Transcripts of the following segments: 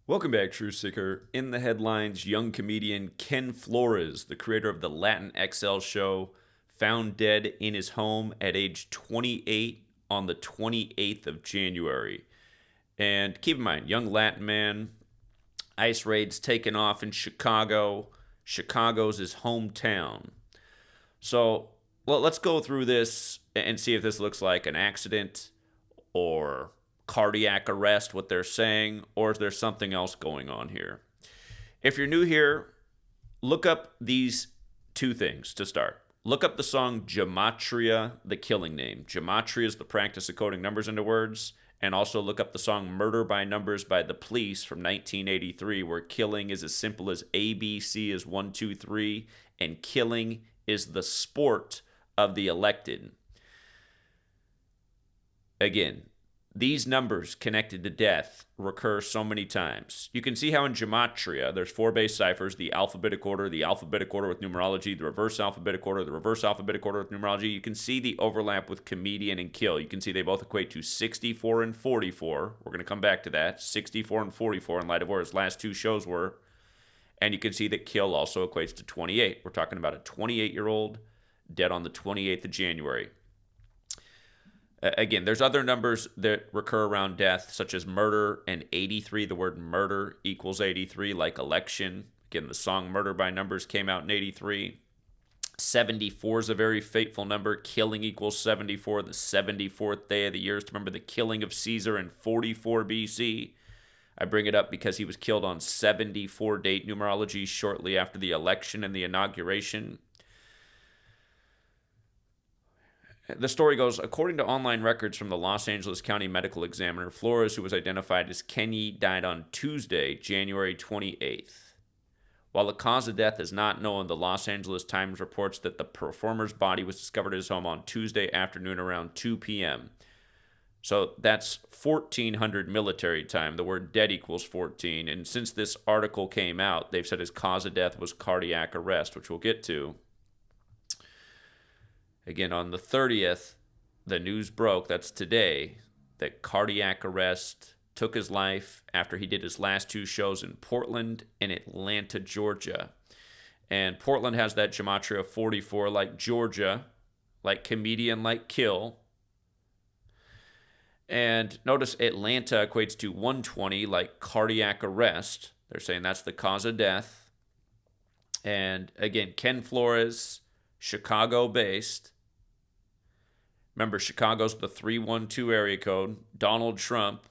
Welcome back, Truth Seeker. In the headlines, young comedian Ken Flores, the creator of the LatinXL Show, found dead in his home at age 28 on the 28th of January. And keep in mind, young Latin man, ICE raids taken off in Chicago. Chicago's his hometown. So let's go through this and see if this looks like an accident or cardiac arrest, what they're saying, or is there something else going on here? If you're new here, look up these two things to start. Look up the song Gematria, the killing name. Gematria is the practice of coding numbers into words. And also look up the song Murder by Numbers by the Police from 1983, where killing is as simple as ABC is 1, 2, 3, and killing is the sport of the elected. Again, these numbers connected to death recur so many times. You can see how in Gematria, there's 4 base ciphers: the alphabetic order with numerology, the reverse alphabetic order with numerology. You can see the overlap with comedian and kill. You can see they both equate to 64 and 44. We're going to come back to that. 64 and 44 in light of where his last 2 shows were. And you can see that kill also equates to 28. We're talking about a 28-year-old dead on the 28th of January. Again, there's other numbers that recur around death, such as murder and 83. The word murder equals 83, like election. Again, the song Murder by Numbers came out in 83. 74 is a very fateful number. Killing equals 74. The 74th day of the year is to remember the killing of Caesar in 44 BC. I bring it up because he was killed on 74 date numerology shortly after the election and the inauguration. The story goes, according to online records from the Los Angeles County Medical Examiner, Flores, who was identified as Kenny, died on Tuesday, January 28th. While the cause of death is not known, the Los Angeles Times reports that the performer's body was discovered at his home on Tuesday afternoon around 2 p.m. So that's 1400 military time. The word dead equals 14. And since this article came out, they've said his cause of death was cardiac arrest, which we'll get to. Again, on the 30th, the news broke, that's today, that cardiac arrest took his life after he did his last 2 shows in Portland and Atlanta, Georgia. And Portland has that gematria of 44, like Georgia, like comedian, like kill. And notice Atlanta equates to 120, like cardiac arrest. They're saying that's the cause of death. And again, Ken Flores, Chicago-based. Remember, Chicago's the 312 area code. Donald Trump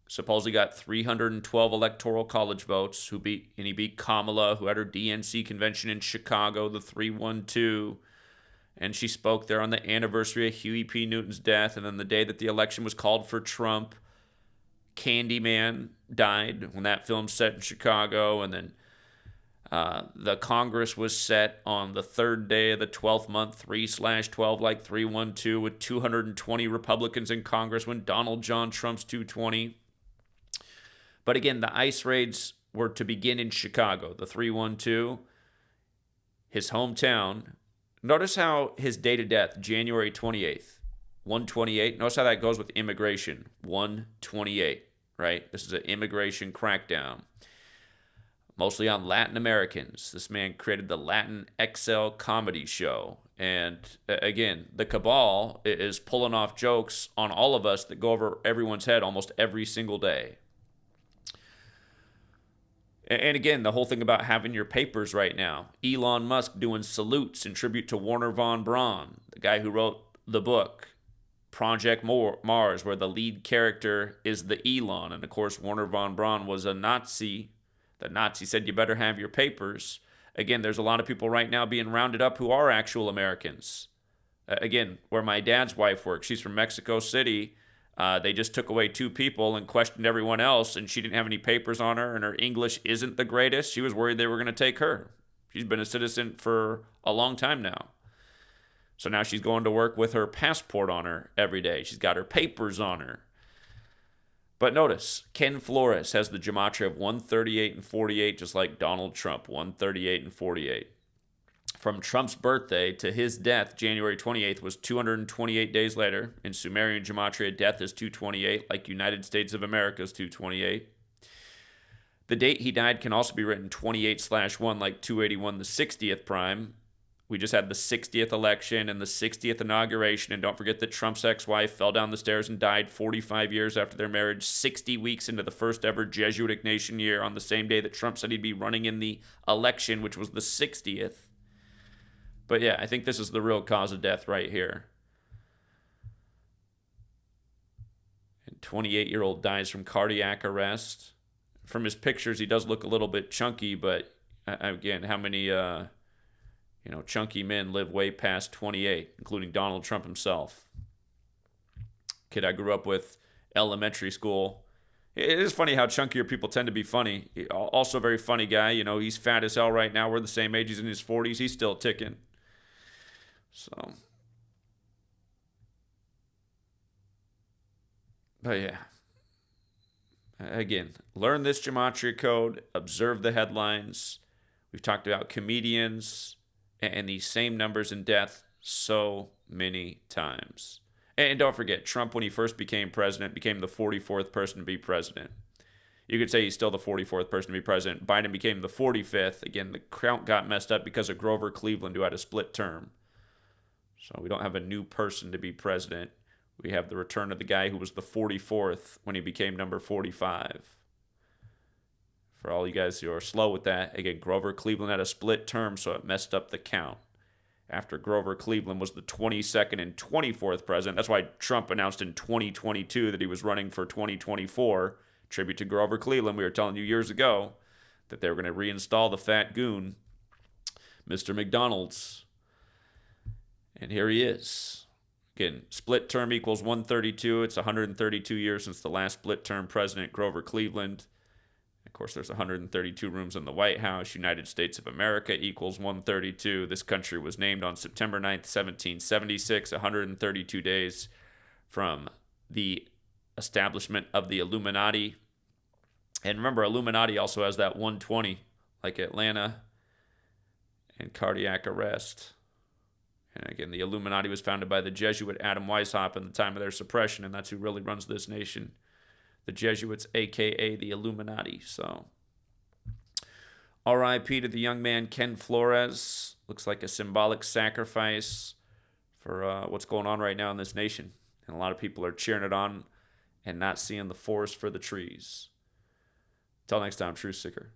supposedly got 312 electoral college votes, he beat Kamala, who had her DNC convention in Chicago, the 312. And she spoke there on the anniversary of Huey P. Newton's death. And then the day that the election was called for Trump, Candyman died when that film's set in Chicago. And then the Congress was set on the 3rd day of the 12th month, 3/12, like 312, with 220 Republicans in Congress when Donald John Trump's 220. But again, the ICE raids were to begin in Chicago, the 312, his hometown. Notice how his date of death, January 28th, 128. Notice how that goes with immigration, 128, right? This is an immigration crackdown, mostly on Latin Americans. This man created the LatinXL comedy show. And again, the cabal is pulling off jokes on all of us that go over everyone's head almost every single day. And again, the whole thing about having your papers right now. Elon Musk doing salutes in tribute to Wernher von Braun, the guy who wrote the book Project Mars, where the lead character is the Elon. And of course, Wernher von Braun was a Nazi. The Nazi said, you better have your papers. Again, there's a lot of people right now being rounded up who are actual Americans. Again, where my dad's wife works, she's from Mexico City. They just took away 2 people and questioned everyone else, and she didn't have any papers on her, and her English isn't the greatest. She was worried they were going to take her. She's been a citizen for a long time now. So now she's going to work with her passport on her every day. She's got her papers on her. But notice, Ken Flores has the gematria of 138 and 48, just like Donald Trump, 138 and 48. From Trump's birthday to his death, January 28th, was 228 days later. In Sumerian gematria, death is 228, like United States of America's 228. The date he died can also be written 28/1, like 281, the 60th prime. We just had the 60th election and the 60th inauguration. And don't forget that Trump's ex-wife fell down the stairs and died 45 years after their marriage, 60 weeks into the first ever Jesuit Ignatian year, on the same day that Trump said he'd be running in the election, which was the 60th. But yeah, I think this is the real cause of death right here. And 28-year-old dies from cardiac arrest. From his pictures, he does look a little bit chunky, but again, how many chunky men live way past 28, including Donald Trump himself? Kid I grew up with, elementary school. It is funny how chunkier people tend to be funny. Also a very funny guy. He's fat as hell right now. We're the same age. He's in his 40s. He's still ticking. So, but yeah. Again, learn this Gematria code. Observe the headlines. We've talked about comedians and these same numbers in death so many times. And don't forget, Trump, when he first became president, became the 44th person to be president. You could say he's still the 44th person to be president. Biden became the 45th. Again, the count got messed up because of Grover Cleveland, who had a split term. So we don't have a new person to be president. We have the return of the guy who was the 44th when he became number 45. For all you guys who are slow with that, again, Grover Cleveland had a split term, so it messed up the count. After Grover Cleveland was the 22nd and 24th president. That's why Trump announced in 2022 that he was running for 2024. Tribute to Grover Cleveland. We were telling you years ago that they were going to reinstall the fat goon, Mr. McDonald's. And here he is. Again, split term equals 132. It's 132 years since the last split term president, Grover Cleveland. Of course, there's 132 rooms in the White House. United States of America equals 132. This country was named on September 9th, 1776, 132 days from the establishment of the Illuminati. And remember, Illuminati also has that 120, like Atlanta and cardiac arrest. And again, the Illuminati was founded by the Jesuit Adam Weishaupt in the time of their suppression, and that's who really runs this nation. The Jesuits, a.k.a. the Illuminati. So, R.I.P. to the young man Ken Flores. Looks like a symbolic sacrifice for what's going on right now in this nation. And a lot of people are cheering it on and not seeing the forest for the trees. Till next time, Truth Seeker.